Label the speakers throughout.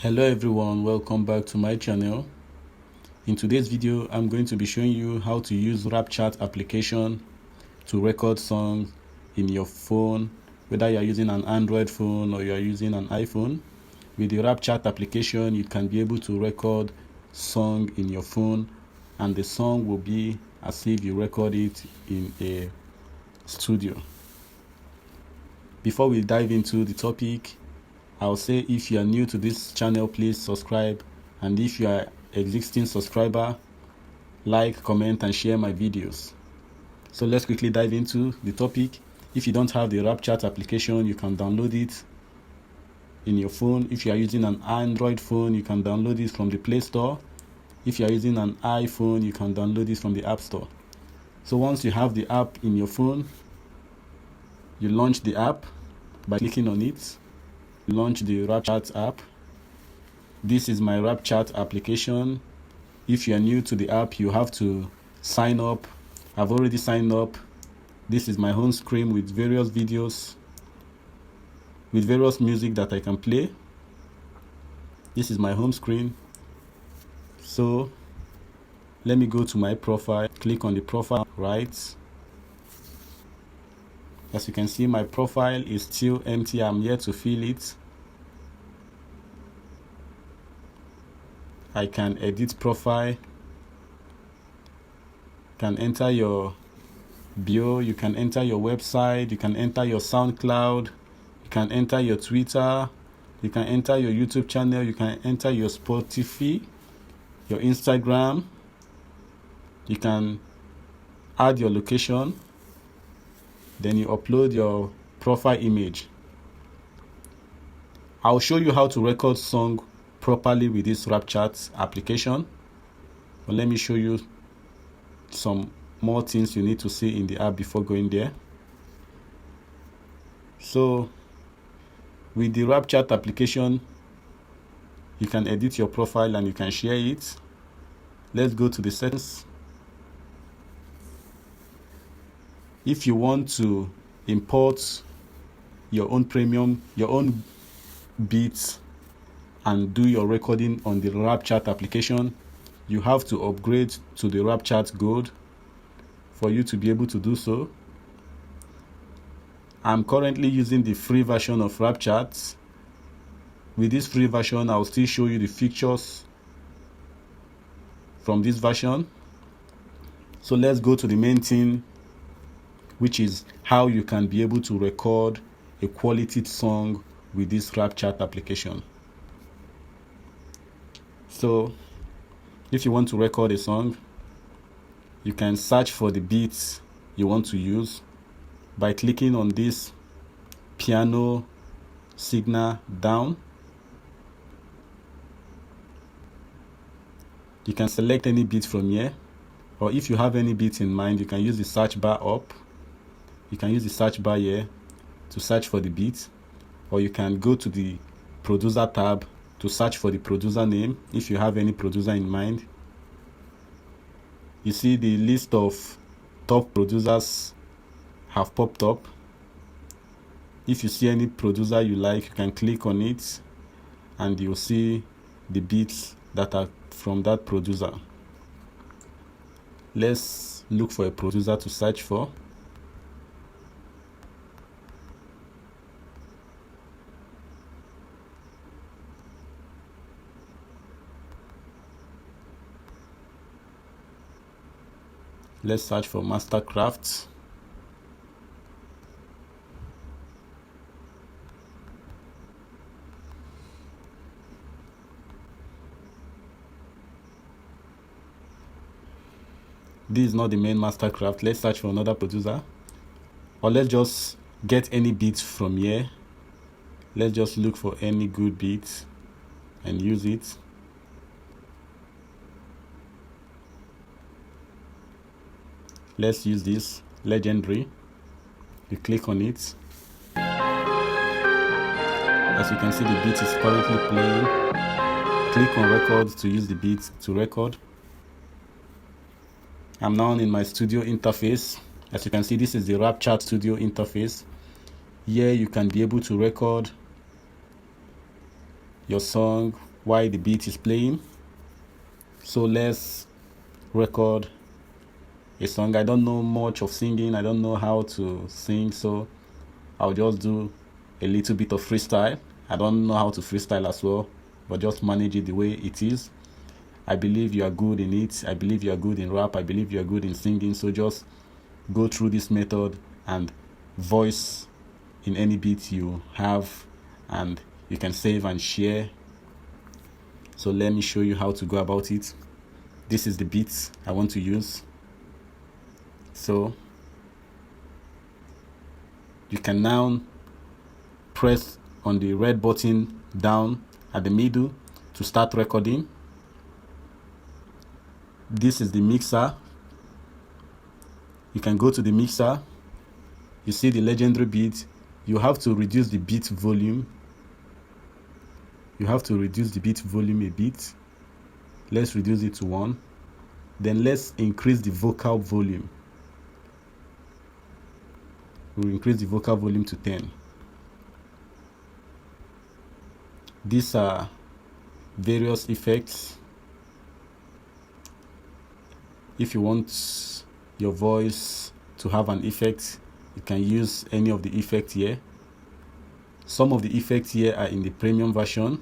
Speaker 1: Hello everyone, welcome back to my channel. In today's video, I'm going to be showing you how to use Rapchat application to record songs in your phone, whether you're using an Android phone or you're using an iPhone. With the Rapchat application, you can be able to record song in your phone, and the song will be as if you record it in a studio. Before we dive into the topic, I'll say if you are new to this channel, please subscribe, and if you are existing subscriber, like, comment and share my videos. So let's quickly dive into the topic. If you don't have the Rapchat application, you can download it in your phone. If you are using an Android phone, you can download it from the Play Store. If you are using an iPhone, you can download it from the App Store. So once you have the app in your phone, you launch the app by clicking on it. Launch the Rapchat app. This is my Rapchat application. If you are new to the app, you have to sign up. I've already signed up. This is my home screen with various videos, with various music that I can play. This is my home screen. So let me go to my profile, click on the profile right. As you can see, my profile is still empty. I'm yet to fill it. I can edit profile. You can enter your bio, you can enter your website, you can enter your SoundCloud, you can enter your Twitter, you can enter your YouTube channel, you can enter your Spotify, your Instagram, you can add your location, then you upload your profile image. I'll show you how to record song properly with this Rapchat application, but let me show you some more things you need to see in the app before going there. So with the Rapchat application, you can edit your profile and you can share it. Let's go to the settings. If you want to import your own premium, your own beats, and do your recording on the Rapchat application, you have to upgrade to the Rapchat Gold for you to be able to do so. I'm currently using the free version of Rapchat. With this free version, I'll still show you the features from this version. So let's go to the main thing, which is how you can be able to record a quality song with this Rapchat application. So if you want to record a song, you can search for the beats you want to use by clicking on this piano signal down. You can select any beat from here, or if you have any beats in mind, you can use the search bar up. You can use the search bar here to search for the beat, or you can go to the producer tab to search for the producer name if you have any producer in mind. You see the list of top producers have popped up. If you see any producer you like, you can click on it and you'll see the beats that are from that producer. Let's look for a producer to search for. Let's search for Mastercraft. This is not the main Mastercraft. Let's search for another producer, or let's just get any beats from here. Let's just look for any good beats and use it. Let's use this Legendary. You click on it. As you can see, the beat is currently playing. Click on record to use the beat to record. I'm now in my studio interface. As you can see, this is the Rapchat studio interface. Here you can be able to record your song while the beat is playing. So let's record a song. I don't know much of singing. I don't know how to sing, so I'll just do a little bit of freestyle. I don't know how to freestyle as well, but just manage it the way it is. I believe you are good in it. I believe you are good in rap. I believe you are good in singing. So just go through this method and voice in any beat you have, and you can save and share. So let me show you how to go about it. This is the beat I want to use. So you can now press on the red button down at the middle to start recording. This is the mixer. You can go to the mixer. You see the legendary beat. You have to reduce the beat volume. You have to reduce the beat volume a bit. Let's reduce it to 1. Then let's increase the vocal volume. We'll increase the vocal volume to 10. These are various effects. If you want your voice to have an effect, you can use any of the effects here. Some of the effects here are in the premium version.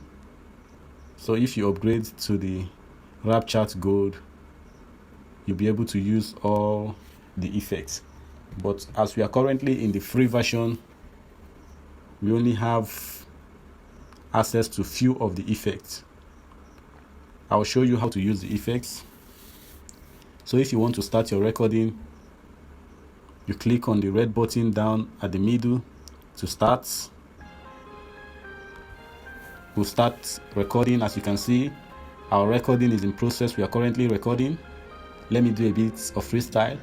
Speaker 1: So if you upgrade to the Rapchat Gold, you'll be able to use all the effects. But as we are currently in the free version, we only have access to few of the effects. I'll show you how to use the effects. So if you want to start your recording, you click on the red button down at the middle to start. We'll start recording. As you can see, our recording is in process. We are currently recording. Let me do a bit of freestyle.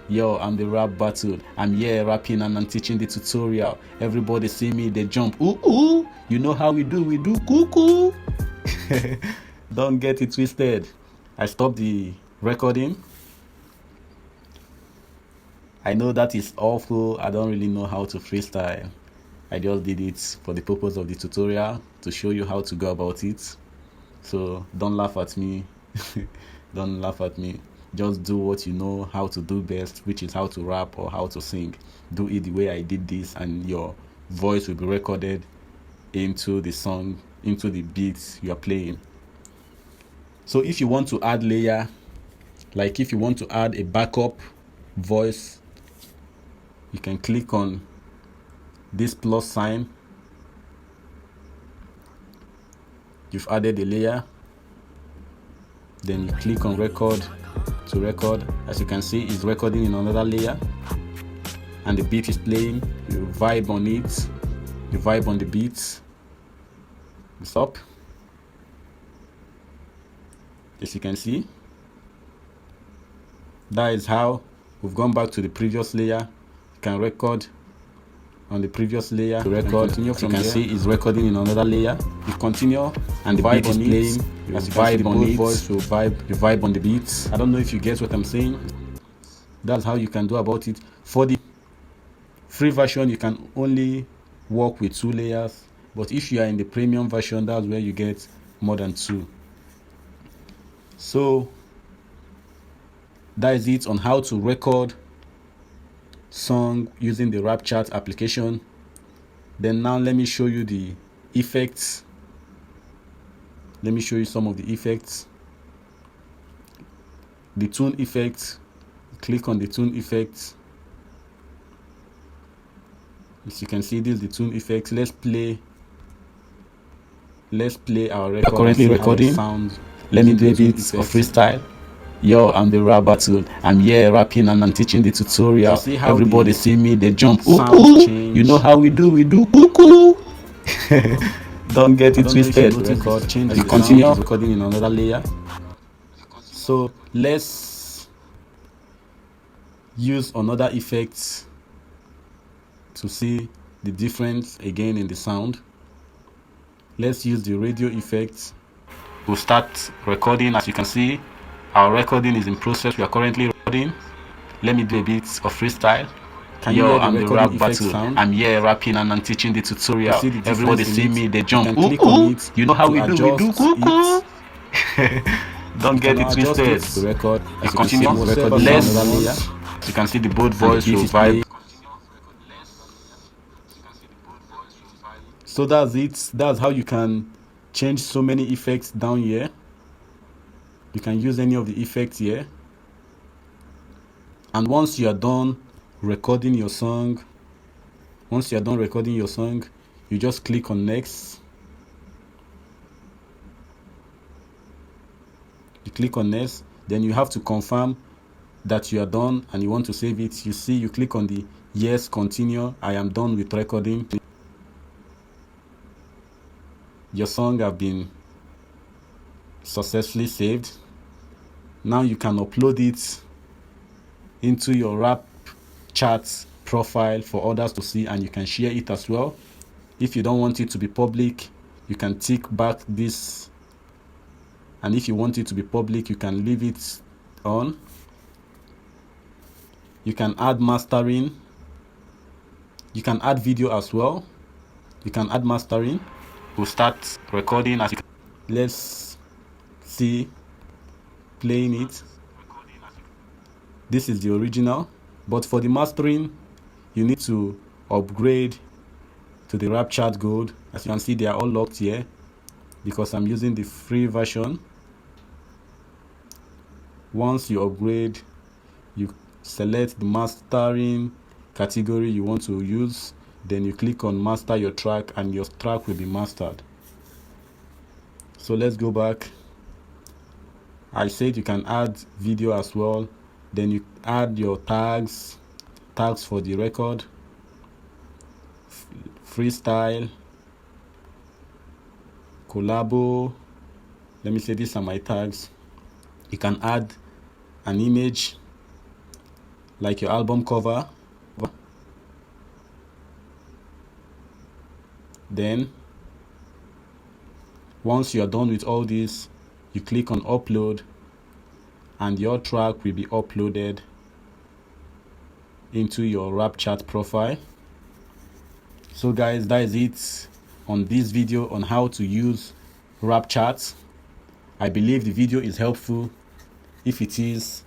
Speaker 1: Yo, I'm the rap battle. I'm here rapping and I'm teaching the tutorial. Everybody see me, they jump. Ooh, ooh. You know how we do cuckoo. Don't get it twisted. I stopped the recording. I know that is awful. I don't really know how to freestyle. I just did it for the purpose of the tutorial to show you how to go about it. So don't laugh at me. Don't laugh at me. Just do what you know how to do best, which is how to rap or how to sing. Do it the way I did this, and your voice will be recorded into the song, into the beats you are playing. So if you want to add layer, like if you want to add a backup voice, you can click on this plus sign. You've added a layer. Then you click on record to record. As you can see, it's recording in another layer, and the beat is playing. You vibe on it. You vibe on the beat. It's up. As you can see, that is how we've gone back to the previous layer. You can record on the previous layer to record. As you can see, it's recording in another layer. You continue, and the beat is playing. As you vibe on it, voice will vibe. You vibe on the beats. I don't know if you get what I'm saying. That's how you can do about it. For the free version, you can only work with 2 layers, but if you are in the premium version, that's where you get more than 2. So that is it on how to record song using the Rapchat application. Then now let me show you the effects. Let me show you some of the effects. The tune effects. Click on the tune effects. As you can see, this is the tune effects. Let's play our record. Currently recording. Sound. Let me do a bit of freestyle. Yo, I'm the rap battle. I'm here rapping and I'm teaching the tutorial. See how everybody see me, they jump. Ooh, ooh. You know how we do cuckoo. Don't get it twisted. Record change. You continue recording in another layer. So let's use another effect to see the difference again in the sound. Let's use the radio effect. We'll start recording. As you can see, our recording is in process. We are currently recording. Let me do a bit of freestyle. Can you
Speaker 2: Yo,
Speaker 1: hear the
Speaker 2: I'm the
Speaker 1: recording
Speaker 2: rap
Speaker 1: effect
Speaker 2: battle.
Speaker 1: sound?
Speaker 2: I'm here rapping and I'm teaching the tutorial.
Speaker 1: See the
Speaker 2: Everybody
Speaker 1: difference
Speaker 2: see
Speaker 1: in it?
Speaker 2: me, they
Speaker 1: You
Speaker 2: jump.
Speaker 1: can
Speaker 2: Ooh,
Speaker 1: click on
Speaker 2: ooh.
Speaker 1: it
Speaker 2: You know how
Speaker 1: to
Speaker 2: we do? We do
Speaker 1: adjust
Speaker 2: cuckoo.
Speaker 1: it.
Speaker 2: Don't
Speaker 1: You
Speaker 2: get
Speaker 1: can
Speaker 2: it
Speaker 1: adjust it
Speaker 2: twisted.
Speaker 1: to record.
Speaker 2: You
Speaker 1: As you can see,
Speaker 2: continue.
Speaker 1: the record is on another layer,
Speaker 2: You can see the both
Speaker 1: and the
Speaker 2: voice
Speaker 1: beat
Speaker 2: will
Speaker 1: is
Speaker 2: vibe.
Speaker 1: playing. So that's it. That's how you can change so many effects down here. You can use any of the effects here. And once you are done recording your song, you just click on next. You click on next, then you have to confirm that you are done and you want to save it. You see, you click on the yes, continue. I am done with recording. Your song have been successfully saved. Now you can upload it into your Rapchat profile for others to see, and you can share it as well. If you don't want it to be public, you can tick back this, and if you want it to be public, you can leave it on. You can add mastering. You can add video as well. You can add mastering. We'll start recording as you can. Let's see, playing it. This is the original, but for the mastering you need to upgrade to the Rapchat Gold. As you can see, they are all locked here because I'm using the free version. Once you upgrade, you select the mastering category you want to use, then you click on master your track and your track will be mastered. So let's go back. I said you can add video as well, then you add your tags for the record, freestyle, collabo. Let me say these are my tags. You can add an image like your album cover. Then once you are done with all this, you click on upload and your track will be uploaded into your Rapchat profile. So guys, that is it on this video on how to use Rapchat. I believe the video is helpful. If it is,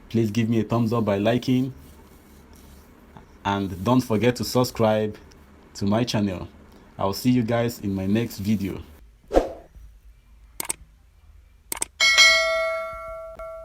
Speaker 1: please give me a thumbs up by liking, and don't forget to subscribe to my channel. I'll see you guys in my next video.